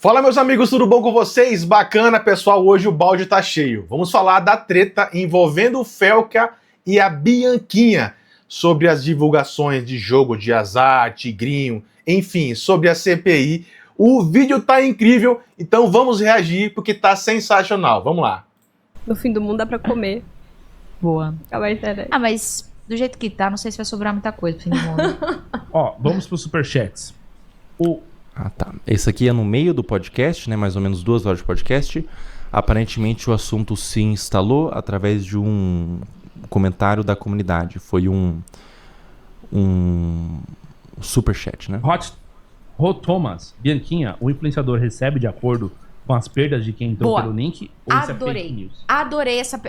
Fala, meus amigos, tudo bom com vocês? Bacana, pessoal, hoje o balde tá cheio. Vamos falar da treta envolvendo o Felca e a Bianquinha, sobre as divulgações de jogo de azar, tigrinho, enfim, sobre a CPI. O vídeo tá incrível, então vamos reagir porque tá sensacional. Vamos lá. No fim do mundo dá pra comer. Boa. Acaba a internet. Ah, mas do jeito que tá, não sei se vai sobrar muita coisa pro fim do mundo. Ó, vamos pros superchats. Tá. Esse aqui é no meio do podcast, né? Mais ou menos 2 horas de podcast. Aparentemente o assunto se instalou através de um comentário da comunidade. Foi um superchat, né? Hot Thomas, Bianquinha, o influenciador recebe de acordo com as perdas de quem entrou Boa. pelo link? Ou isso é fake Adorei. news?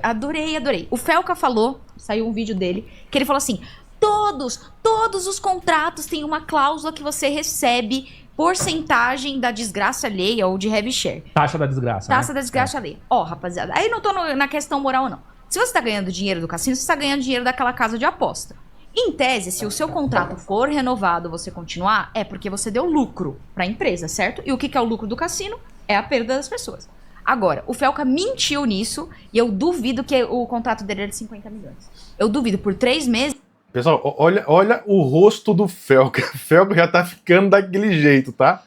Adorei. O Felca falou, saiu um vídeo dele, que ele falou assim: todos os contratos têm uma cláusula que você recebe porcentagem da desgraça alheia ou de heavy share. Taxa da desgraça. Taxa né? da desgraça alheia. Ó, rapaziada, aí não tô na questão moral, não. Se você tá ganhando dinheiro do cassino, você tá ganhando dinheiro daquela casa de aposta. Em tese, se o seu contrato for renovado, você continuar, é porque você deu lucro pra empresa, certo? E o que é o lucro do cassino? É a perda das pessoas. Agora, o Felca mentiu nisso e eu duvido que o contrato dele era de 50 milhões. Eu duvido, por 3 meses... Pessoal, olha o rosto do Felca. O Felca já tá ficando daquele jeito, tá?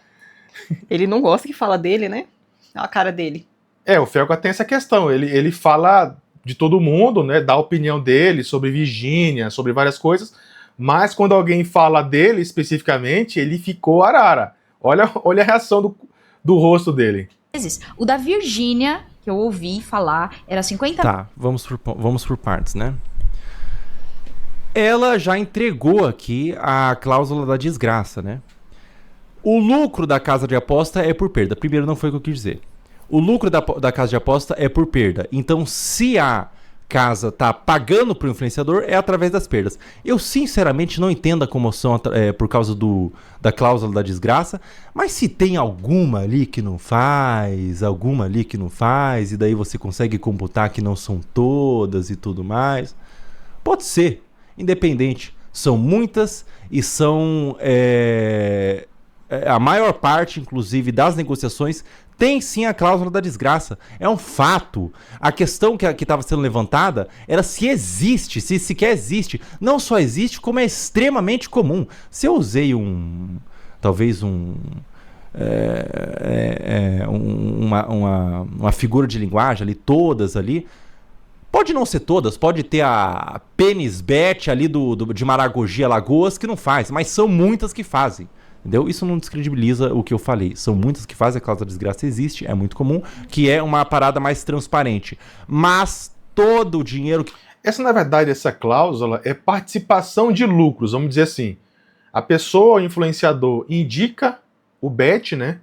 Ele não gosta que fala dele, né? Olha a cara dele. O Felca tem essa questão. Ele fala de todo mundo, né? Dá a opinião dele sobre Virgínia, sobre várias coisas. Mas quando alguém fala dele especificamente, ele ficou arara. Olha a reação do rosto dele. O da Virgínia, que eu ouvi falar, era 50 Tá, vamos por partes, né? Ela já entregou aqui a cláusula da desgraça, né? O lucro da casa de aposta é por perda. Primeiro, não foi o que eu quis dizer. O lucro da casa de aposta é por perda. Então, se a casa tá pagando pro influenciador, é através das perdas. Eu, sinceramente, não entendo a comoção por causa da cláusula da desgraça, mas se tem alguma ali que não faz, e daí você consegue computar que não são todas e tudo mais, pode ser. Independente, são muitas e são a maior parte, inclusive, das negociações tem sim a cláusula da desgraça. É um fato. A questão que estava sendo levantada era se existe, se sequer existe. Não só existe, como é extremamente comum. Se eu usei uma figura de linguagem ali, todas ali, pode não ser todas, pode ter a Penisbet ali de Maragogi, Alagoas, que não faz, mas são muitas que fazem, entendeu? Isso não descredibiliza o que eu falei. São muitas que fazem, a cláusula da desgraça existe, é muito comum, que é uma parada mais transparente. Mas todo o dinheiro... Na verdade, essa cláusula é participação de lucros, vamos dizer assim. A pessoa, o influenciador, indica o bet, né,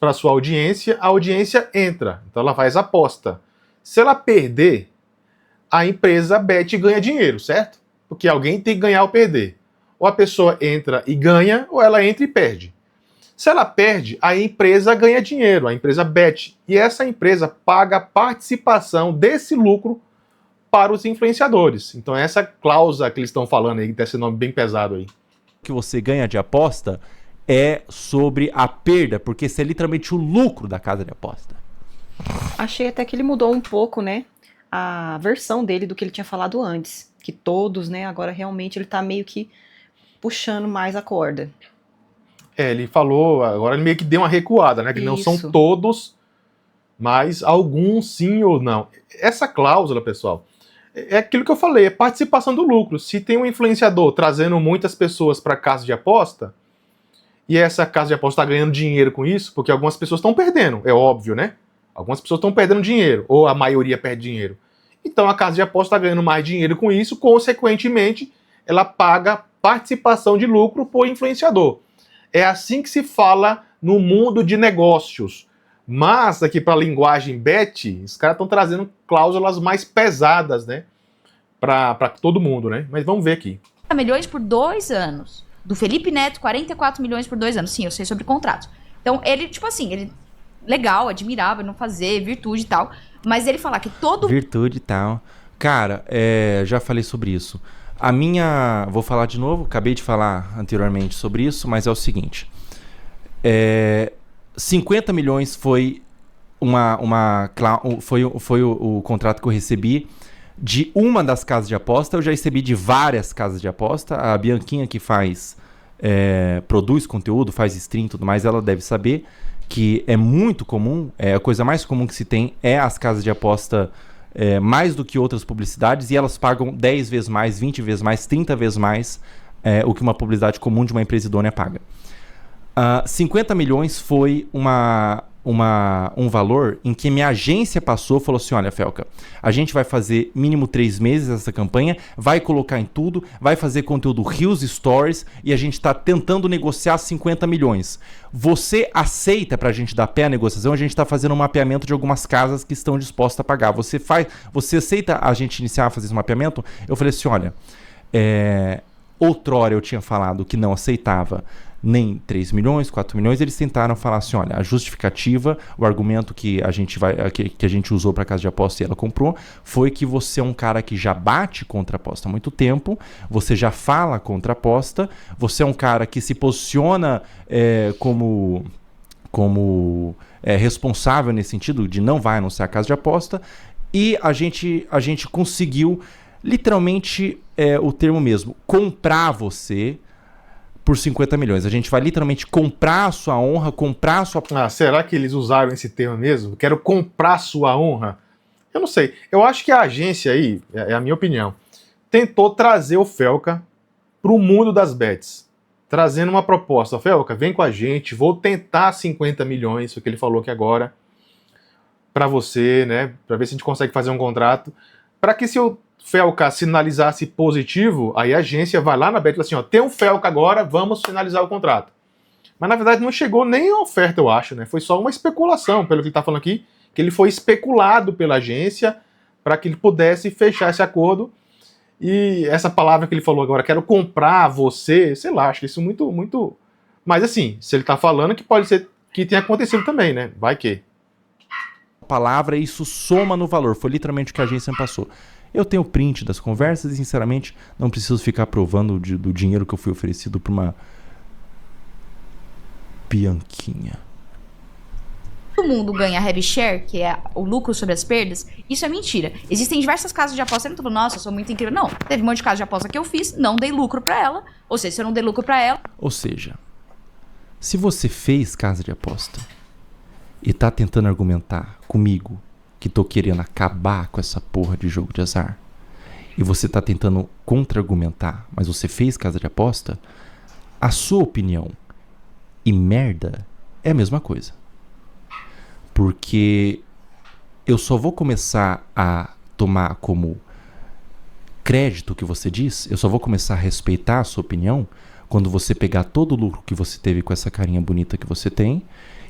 para sua audiência, a audiência entra, então ela faz aposta. Se ela perder, a empresa bet e ganha dinheiro, certo? Porque alguém tem que ganhar ou perder. Ou a pessoa entra e ganha, ou ela entra e perde. Se ela perde, a empresa ganha dinheiro, a empresa bet. E essa empresa paga a participação desse lucro para os influenciadores. Então essa cláusula que eles estão falando aí, desse nome bem pesado aí. Que você ganha de aposta é sobre a perda, porque isso é literalmente o lucro da casa de aposta. Achei até que ele mudou um pouco, né? A versão dele do que ele tinha falado antes. Que todos, né? Agora realmente ele tá meio que puxando mais a corda. Ele falou, agora ele meio que deu uma recuada, né? Que não são todos, mas alguns sim ou não. Essa cláusula, pessoal, é aquilo que eu falei, é participação do lucro. Se tem um influenciador trazendo muitas pessoas para casa de aposta, e essa casa de aposta está ganhando dinheiro com isso, porque algumas pessoas estão perdendo, é óbvio, né? Algumas pessoas estão perdendo dinheiro, ou a maioria perde dinheiro. Então a casa de aposta está ganhando mais dinheiro com isso, consequentemente, ela paga participação de lucro por influenciador. É assim que se fala no mundo de negócios. Mas aqui para a linguagem bet, os caras estão trazendo cláusulas mais pesadas, né? Para todo mundo, né? Mas vamos ver aqui. milhões por 2 anos. Do Felipe Neto, 44 milhões por 2 anos. Sim, eu sei sobre contratos. Então, ele, tipo assim, ele... Legal, admirável, não fazer, virtude e tal. Mas ele falar que todo... Virtude e tal. Cara, já falei sobre isso. A minha... Vou falar de novo, acabei de falar anteriormente sobre isso, mas é o seguinte. 50 milhões foi foi o contrato que eu recebi de uma das casas de aposta. Eu já recebi de várias casas de aposta. A Bianquinha, que produz conteúdo, faz stream e tudo mais, ela deve saber que é muito comum, a coisa mais comum que se tem é as casas de aposta mais do que outras publicidades, e elas pagam 10 vezes mais, 20 vezes mais, 30 vezes mais o que uma publicidade comum de uma empresa idônea paga. 50 milhões foi um valor em que minha agência falou assim: olha, Felca, a gente vai fazer mínimo 3 meses essa campanha, vai colocar em tudo, vai fazer conteúdo Reels, Stories, e a gente está tentando negociar 50 milhões. Você aceita pra gente dar pé à negociação? A gente está fazendo um mapeamento de algumas casas que estão dispostas a pagar. Você aceita a gente iniciar a fazer esse mapeamento? Eu falei assim: olha, outrora eu tinha falado que não aceitava nem 3 milhões, 4 milhões, eles tentaram falar assim: olha, a justificativa, o argumento que a gente usou para a casa de aposta e ela comprou, foi que você é um cara que já bate contra a aposta há muito tempo, você já fala contra a aposta, você é um cara que se posiciona como responsável nesse sentido de não vai anunciar a casa de aposta, e a gente conseguiu, literalmente, o termo mesmo, comprar você por 50 milhões. A gente vai literalmente comprar a sua honra, comprar a sua... será que eles usaram esse termo mesmo? Quero comprar sua honra? Eu não sei. Eu acho que a agência aí, é a minha opinião, tentou trazer o Felca para o mundo das bets. Trazendo uma proposta: Felca, vem com a gente, vou tentar 50 milhões, foi o que ele falou aqui agora, para você, né? Para ver se a gente consegue fazer um contrato. Para que, se o Felca sinalizasse positivo, aí a agência vai lá na bet e fala assim: ó, tem um Felca agora, vamos finalizar o contrato. Mas na verdade não chegou nem a oferta, eu acho, né? Foi só uma especulação, pelo que ele está falando aqui, que ele foi especulado pela agência para que ele pudesse fechar esse acordo. E essa palavra que ele falou agora, quero comprar você, sei lá, acho isso muito, muito... Mas assim, se ele está falando, que pode ser que tenha acontecido também, né? Vai que... palavra, isso soma no valor. Foi literalmente o que a agência me passou. Eu tenho print das conversas e, sinceramente, não preciso ficar provando do dinheiro que eu fui oferecido por uma Bianquinha. Todo mundo ganha heavy share, que é o lucro sobre as perdas. Isso é mentira. Existem diversas casas de aposta. Eu não tô falando: nossa, eu sou muito incrível. Não, teve um monte de casa de aposta que eu fiz, não dei lucro pra ela. Ou seja, se eu não dei lucro pra ela... Ou seja, se você fez casa de aposta e tá tentando argumentar comigo que tô querendo acabar com essa porra de jogo de azar, e você tá tentando contra-argumentar, mas você fez casa de aposta, a sua opinião e merda é a mesma coisa. Porque eu só vou começar a tomar como crédito o que você diz, eu só vou começar a respeitar a sua opinião quando você pegar todo o lucro que você teve com essa carinha bonita que você tem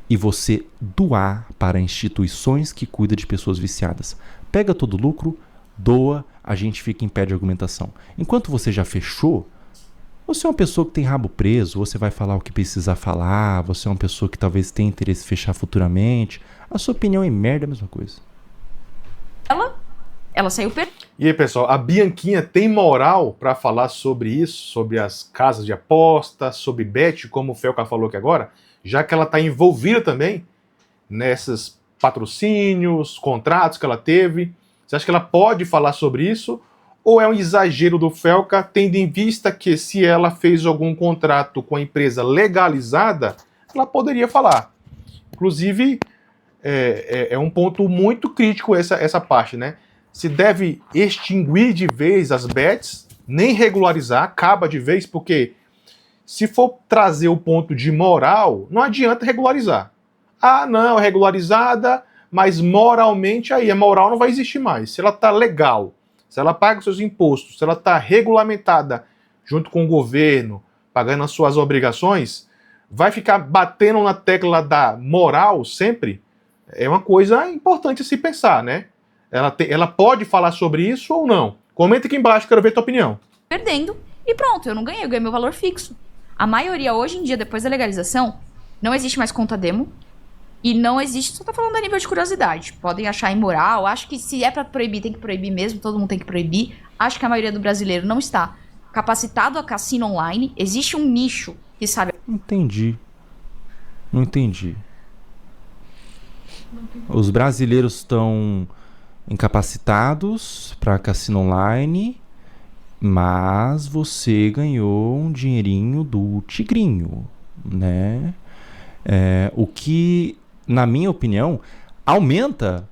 e você doar para instituições que cuidam de pessoas viciadas. Pega todo o lucro, doa, a gente fica em pé de argumentação. Enquanto você já fechou, você é uma pessoa que tem rabo preso, você vai falar o que precisar falar, você é uma pessoa que talvez tenha interesse em fechar futuramente. A sua opinião é merda, é a mesma coisa. Ela saiu E aí, pessoal, a Bianquinha tem moral para falar sobre isso, sobre as casas de aposta, sobre bet, como o Felca falou aqui agora, já que ela está envolvida também nesses patrocínios, contratos que ela teve? Você acha que ela pode falar sobre isso? Ou é um exagero do Felca, tendo em vista que, se ela fez algum contrato com a empresa legalizada, ela poderia falar? Inclusive, é um ponto muito crítico essa parte, né? Se deve extinguir de vez as bets, nem regularizar, acaba de vez, porque se for trazer o ponto de moral, não adianta regularizar. Ah, não, é regularizada, mas moralmente aí, a moral não vai existir mais. Se ela está legal, se ela paga os seus impostos, se ela está regulamentada junto com o governo, pagando as suas obrigações, vai ficar batendo na tecla da moral sempre? É uma coisa importante a se pensar, né? Ela pode falar sobre isso ou não? Comenta aqui embaixo, quero ver a tua opinião. Perdendo e pronto, eu não ganhei, eu ganhei meu valor fixo. A maioria hoje em dia, depois da legalização, não existe mais conta demo. E não existe, só tô falando a nível de curiosidade. Podem achar imoral, acho que se é pra proibir, tem que proibir mesmo, todo mundo tem que proibir. Acho que a maioria do brasileiro não está capacitado a cassino online. Existe um nicho que sabe... Não entendi. Os brasileiros estão incapacitados para cassino online, mas você ganhou um dinheirinho do tigrinho, né? O que, na minha opinião, aumenta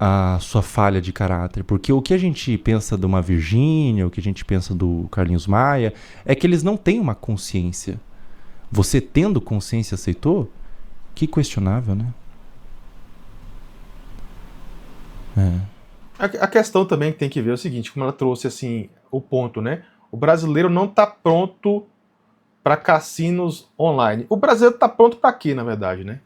a sua falha de caráter, porque o que a gente pensa de uma Virgínia, o que a gente pensa do Carlinhos Maia, é que eles não têm uma consciência. Você tendo consciência aceitou? Que questionável, né? A questão também que tem que ver é o seguinte, como ela trouxe assim o ponto, né? O brasileiro não está pronto para cassinos online. O brasileiro está pronto para quê, na verdade, né?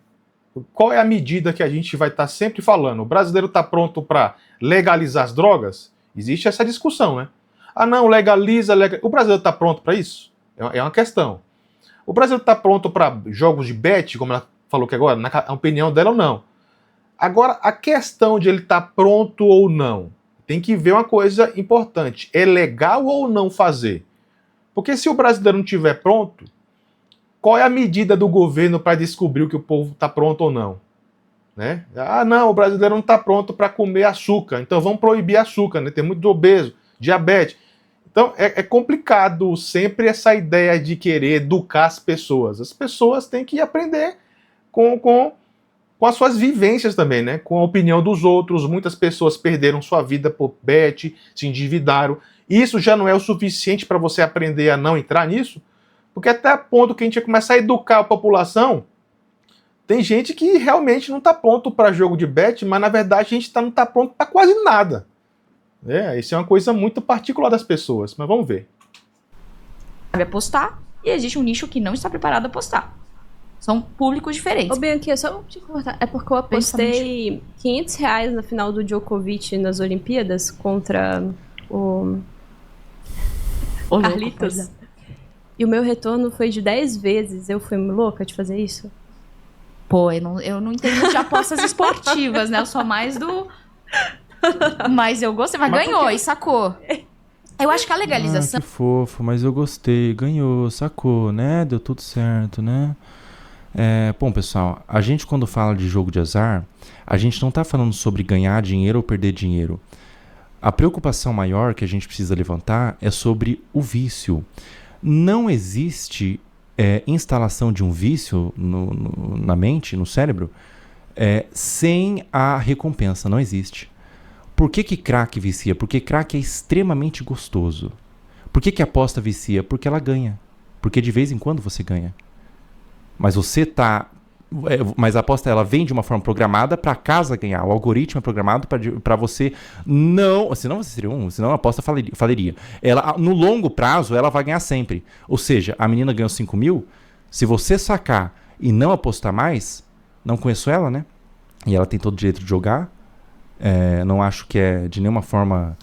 Qual é a medida que a gente vai estar sempre falando? O brasileiro está pronto para legalizar as drogas? Existe essa discussão, né? Ah, não, legaliza. O brasileiro está pronto para isso? É uma questão. O brasileiro está pronto para jogos de bet, como ela falou que agora, na opinião dela ou não? Agora, a questão de ele estar pronto ou não, tem que ver uma coisa importante. É legal ou não fazer? Porque se o brasileiro não estiver pronto, qual é a medida do governo para descobrir que o povo está pronto ou não? Né? Ah, não, o brasileiro não está pronto para comer açúcar, então vamos proibir açúcar, né? Tem muito obeso, diabetes. Então é complicado sempre essa ideia de querer educar as pessoas. As pessoas têm que aprender com as suas vivências também, né? Com a opinião dos outros. Muitas pessoas perderam sua vida por bet, se endividaram. Isso já não é o suficiente para você aprender a não entrar nisso? Porque até o ponto que a gente vai começar a educar a população, tem gente que realmente não está pronto para jogo de bet, mas na verdade a gente não está pronto para quase nada. Isso é uma coisa muito particular das pessoas, mas vamos ver. Sabe apostar, e existe um nicho que não está preparado a apostar. São públicos diferentes. Ô, Bianchi, só vou te cortar. É porque eu apostei R$500 na final do Djokovic nas Olimpíadas contra o Carlitos. E o meu retorno foi de 10 vezes. Eu fui louca de fazer isso? Pô, eu não entendo de apostas esportivas, né? Eu sou mais do... Mas eu gostei. Mas ganhou e sacou. Eu acho que a legalização... Que fofo, mas eu gostei. Ganhou, sacou, né? Deu tudo certo, né? Bom, pessoal, a gente quando fala de jogo de azar, a gente não está falando sobre ganhar dinheiro ou perder dinheiro. A preocupação maior que a gente precisa levantar é sobre o vício. Não existe instalação de um vício na mente, no cérebro, sem a recompensa. Não existe. Por que crack vicia? Porque crack é extremamente gostoso. Por que aposta vicia? Porque ela ganha. Porque de vez em quando você ganha. Mas mas a aposta ela vem de uma forma programada para a casa ganhar. O algoritmo é programado para você não... Senão você seria senão a aposta faliria. Ela, no longo prazo, ela vai ganhar sempre. Ou seja, a menina ganhou 5 mil. Se você sacar e não apostar mais, não conheço ela, né? E ela tem todo o direito de jogar. Não acho que é de nenhuma forma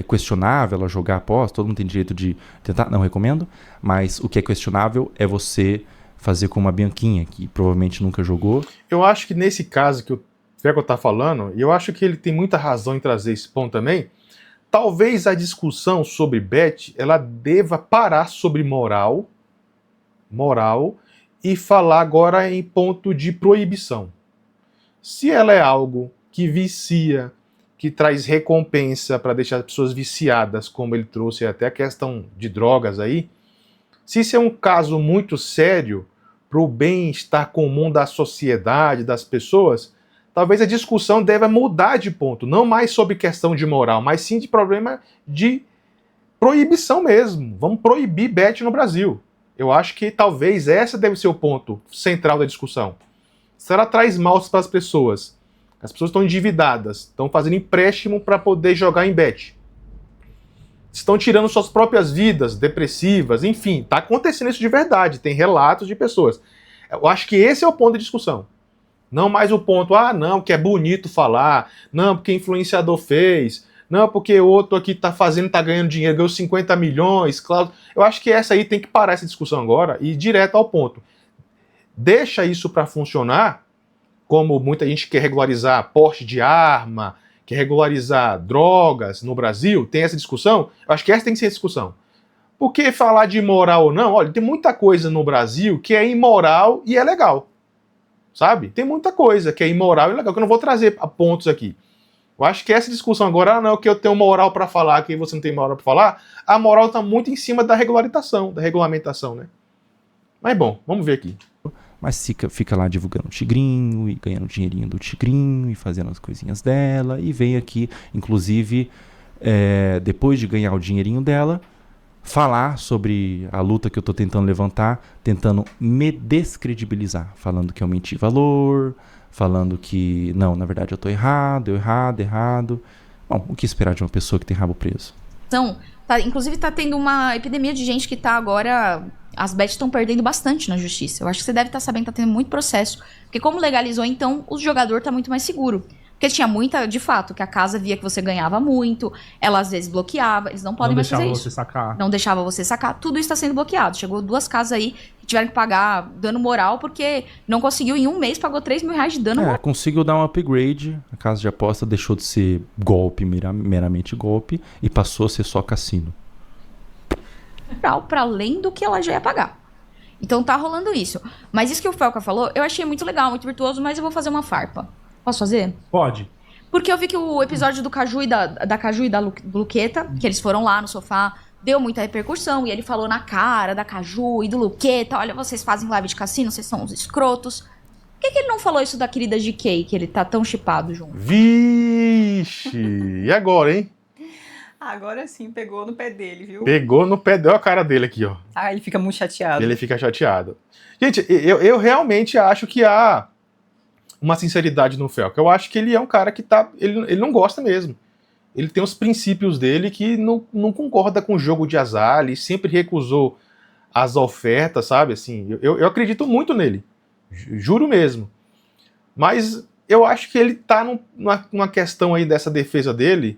questionável ela jogar aposta. Todo mundo tem direito de tentar. Não recomendo. Mas o que é questionável é você... fazer como a Bianquinha, que provavelmente nunca jogou. Eu acho que nesse caso que o Feco está falando, e eu acho que ele tem muita razão em trazer esse ponto também, talvez a discussão sobre bet, ela deva parar sobre moral, e falar agora em ponto de proibição. Se ela é algo que vicia, que traz recompensa para deixar as pessoas viciadas, como ele trouxe até a questão de drogas aí, se isso é um caso muito sério para o bem-estar comum da sociedade, das pessoas, talvez a discussão deva mudar de ponto, não mais sobre questão de moral, mas sim de problema de proibição mesmo. Vamos proibir bet no Brasil. Eu acho que talvez esse deve ser o ponto central da discussão. Se ela traz mal para as pessoas estão endividadas, estão fazendo empréstimo para poder jogar em bet. Estão tirando suas próprias vidas, depressivas, enfim, está acontecendo isso de verdade, tem relatos de pessoas. Eu acho que esse é o ponto de discussão. Não mais o ponto, não, que é bonito falar, não, porque influenciador fez, não, porque outro aqui está ganhando dinheiro, ganhou 50 milhões, claro. Eu acho que essa aí tem que parar essa discussão agora e ir direto ao ponto. Deixa isso para funcionar, como muita gente quer regularizar porte de arma, quer regularizar drogas no Brasil, tem essa discussão? Eu acho que essa tem que ser a discussão. Porque falar de moral ou não, olha, tem muita coisa no Brasil que é imoral e é legal. sabe? Tem muita coisa que é imoral e legal, que eu não vou trazer a pontos aqui. Eu acho que essa discussão agora, não é que eu tenho moral para falar, que você não tem moral para falar, a moral tá muito em cima da regulamentação, né? Mas bom, vamos ver aqui. Mas fica lá divulgando o tigrinho e ganhando o dinheirinho do tigrinho e fazendo as coisinhas dela. E vem aqui, inclusive, depois de ganhar o dinheirinho dela, falar sobre a luta que eu tô tentando levantar, tentando me descredibilizar, falando que eu menti valor, falando que, não, na verdade eu tô errado. Bom, o que esperar de uma pessoa que tem rabo preso? Então, inclusive tá tendo uma epidemia de gente que tá agora... As bets estão perdendo bastante na justiça. Eu acho que você deve estar sabendo que tá tendo muito processo. Porque como legalizou, então, o jogador tá muito mais seguro. Porque tinha muita, de fato, que a casa via que você ganhava muito, ela às vezes bloqueava, eles não podem mais fazer isso. Não deixava você sacar. Tudo isso tá sendo bloqueado. Chegou 2 casas aí que tiveram que pagar dano moral porque não conseguiu em um mês, pagou 3 mil reais de dano moral. Conseguiu dar um upgrade, a casa de aposta deixou de ser golpe, meramente golpe, e passou a ser só cassino. Pra além do que ela já ia pagar. Então tá rolando isso. Mas isso que o Felca falou, eu achei muito legal, muito virtuoso, mas eu vou fazer uma farpa. Posso fazer? Pode. Porque eu vi que o episódio do Caju e da Caju e do Luqueta, que eles foram lá no sofá, deu muita repercussão, e ele falou na cara da Caju e do Luqueta, olha, vocês fazem live de cassino, vocês são uns escrotos. Por que ele não falou isso da querida GK, que ele tá tão chipado junto? Vixe! E agora, hein? Agora sim, pegou no pé dele, viu? Pegou no pé, deu a cara dele aqui, ó. Ah, ele fica muito chateado. Ele fica chateado. Gente, eu realmente acho que há uma sinceridade no Felca. Eu acho que ele é um cara que tá... Ele não gosta mesmo. Ele tem os princípios dele que não concorda com o jogo de azar, ele sempre recusou as ofertas, sabe? Assim, eu acredito muito nele. Juro mesmo. Mas eu acho que ele tá numa questão aí dessa defesa dele,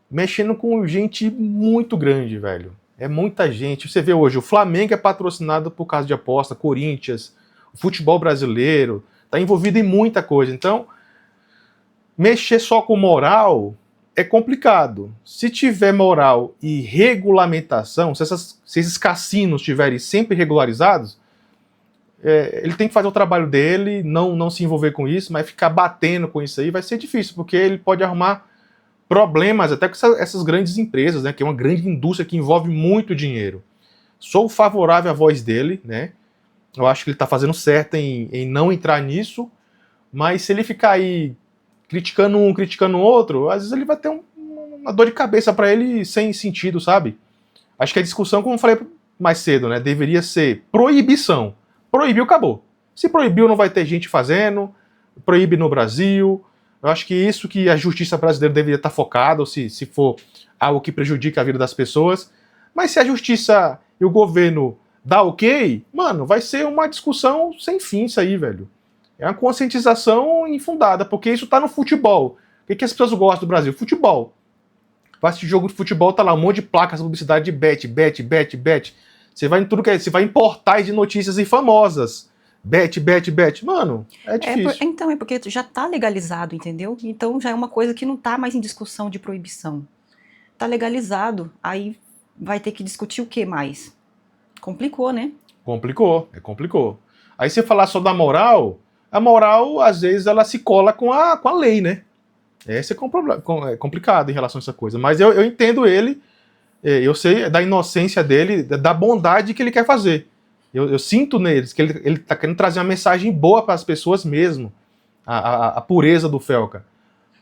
mexendo com gente muito grande, velho. É muita gente. Você vê hoje, o Flamengo é patrocinado por casa de aposta, Corinthians, o futebol brasileiro, tá envolvido em muita coisa. Então, mexer só com moral é complicado. Se tiver moral e regulamentação, se esses cassinos estiverem sempre regularizados, ele tem que fazer o trabalho dele, não se envolver com isso, mas ficar batendo com isso aí vai ser difícil, porque ele pode arrumar problemas até com essas grandes empresas, né, que é uma grande indústria que envolve muito dinheiro. Sou favorável à voz dele, né? Eu acho que ele está fazendo certo em não entrar nisso, mas se ele ficar aí criticando um, criticando o outro, às vezes ele vai ter uma dor de cabeça para ele sem sentido, sabe? Acho que a discussão, como eu falei mais cedo, né, deveria ser proibição. Proibiu, acabou. Se proibiu, não vai ter gente fazendo, proíbe no Brasil. Eu acho que isso que a justiça brasileira deveria estar focada, se for algo que prejudica a vida das pessoas. Mas se a justiça e o governo dá ok, mano, vai ser uma discussão sem fim isso aí, velho. É uma conscientização infundada, porque isso tá no futebol. O que as pessoas gostam do Brasil? Futebol. Vai assistir jogo de futebol, tá lá um monte de placas, publicidade de bet. Você vai em tudo você vai em portais de notícias e famosas. Bet. Mano, é difícil. Então, é porque já tá legalizado, entendeu? Então já é uma coisa que não tá mais em discussão de proibição. Tá legalizado, aí vai ter que discutir o que mais? Complicou, né? Complicou. Aí você falar só da moral, a moral, às vezes, ela se cola com a lei, né? Esse é complicado em relação a essa coisa. Mas eu entendo ele, eu sei da inocência dele, da bondade que ele quer fazer. Eu sinto neles que ele tá querendo trazer uma mensagem boa para as pessoas mesmo. A pureza do Felca.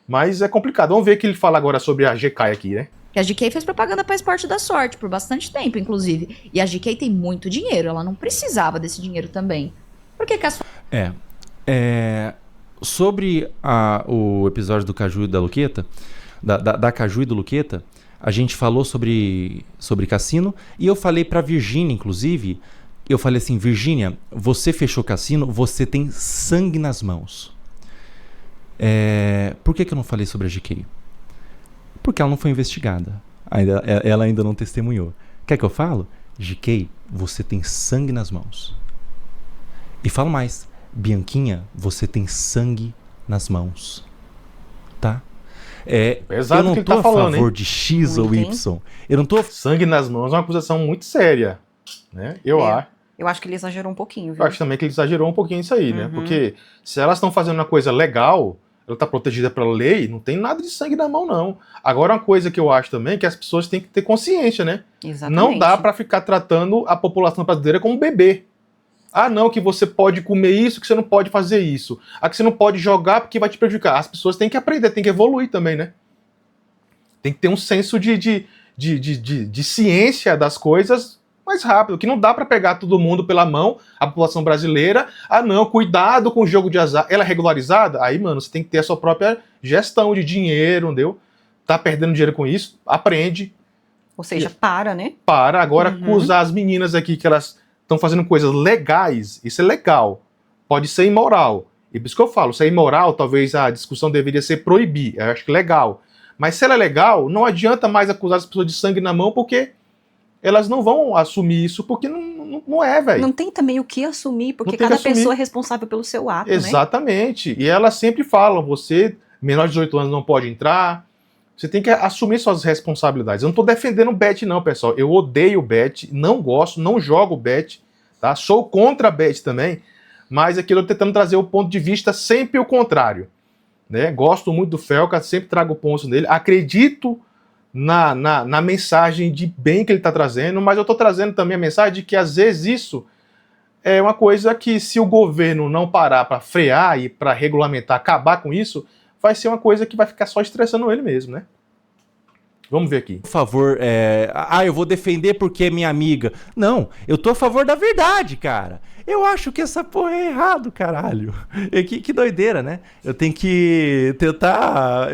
Mas é complicado. Vamos ver o que ele fala agora sobre a GK aqui, né? Que a GK fez propaganda para Esporte da Sorte por bastante tempo, inclusive. E a GK tem muito dinheiro. Ela não precisava desse dinheiro também. Por que as... Sobre o episódio do Caju e da Luqueta, da Caju e do Luqueta, a gente falou sobre cassino. E eu falei pra Virgínia, inclusive... Eu falei assim, Virgínia, você fechou cassino, você tem sangue nas mãos. Por que eu não falei sobre a GK? Porque ela não foi investigada. Ela ainda não testemunhou. Quer que eu falo? GK, você tem sangue nas mãos. E falo mais, Bianquinha, você tem sangue nas mãos. Tá? Eu não tô a favor de X ou Y. Eu não tô... Sangue nas mãos é uma acusação muito séria. Né? Eu Eu acho que ele exagerou um pouquinho, viu? Eu acho também que ele exagerou um pouquinho isso aí, né? Porque se elas estão fazendo uma coisa legal, ela está protegida pela lei, não tem nada de sangue na mão, não. Agora, uma coisa que eu acho também é que as pessoas têm que ter consciência, né? Exatamente. Não dá para ficar tratando a população brasileira como bebê. Ah, não, que você pode comer isso, que você não pode fazer isso. Ah, que você não pode jogar porque vai te prejudicar. As pessoas têm que aprender, têm que evoluir também, né? Tem que ter um senso de ciência das coisas mais rápido, que não dá para pegar todo mundo pela mão, a população brasileira. Ah, não, cuidado com o jogo de azar. Ela é regularizada? Aí, mano, você tem que ter a sua própria gestão de dinheiro, entendeu? Tá perdendo dinheiro com isso? Aprende. Ou seja, para, né? Para. Agora, acusar as meninas aqui que elas estão fazendo coisas legais, isso é legal. Pode ser imoral. E por isso que eu falo, se é imoral, talvez a discussão deveria ser proibir. Eu acho que é legal. Mas se ela é legal, não adianta mais acusar as pessoas de sangue na mão, porque elas não vão assumir isso, porque não é, velho. Não tem também o que assumir, porque cada pessoa é responsável pelo seu ato, Exatamente. Né? E elas sempre falam, você, menor de 18 anos, não pode entrar. Você tem que assumir suas responsabilidades. Eu não estou defendendo o bet, não, pessoal. Eu odeio o bet, não gosto, não jogo bet, tá? Sou contra a bet também, mas aqui eu estou tentando trazer o ponto de vista sempre o contrário. Né? Gosto muito do Felca, sempre trago pontos nele. Acredito na mensagem de bem que ele está trazendo, mas eu estou trazendo também a mensagem de que às vezes isso é uma coisa que, se o governo não parar para frear e para regulamentar, acabar com isso, vai ser uma coisa que vai ficar só estressando ele mesmo, né? Vamos ver aqui. Por favor, eu vou defender porque é minha amiga. Não, eu tô a favor da verdade, cara. Eu acho que essa porra é errado, caralho. Que doideira, né? Eu tenho que tentar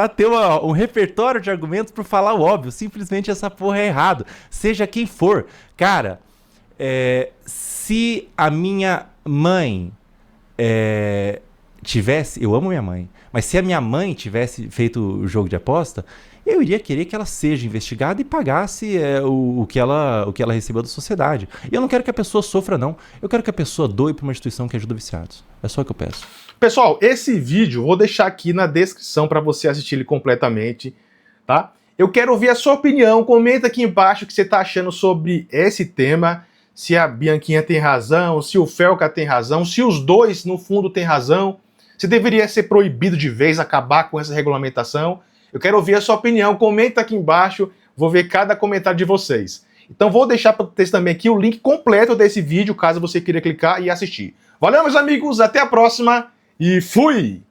ter um repertório de argumentos pra falar o óbvio. Simplesmente essa porra é errado. Seja quem for. Cara, se a minha mãe tivesse... Eu amo minha mãe. Mas se a minha mãe tivesse feito o jogo de aposta, eu iria querer que ela seja investigada e pagasse o que ela recebeu da sociedade. E eu não quero que a pessoa sofra, não. Eu quero que a pessoa doe para uma instituição que ajuda viciados. É só o que eu peço. Pessoal, esse vídeo vou deixar aqui na descrição para você assistir ele completamente, tá? Eu quero ouvir a sua opinião. Comenta aqui embaixo o que você está achando sobre esse tema. Se a Bianquinha tem razão, se o Felca tem razão, se os dois, no fundo, têm razão. Se deveria ser proibido de vez, acabar com essa regulamentação. Eu quero ouvir a sua opinião, comenta aqui embaixo, vou ver cada comentário de vocês. Então vou deixar para vocês também aqui o link completo desse vídeo, caso você queira clicar e assistir. Valeu, meus amigos, até a próxima e fui!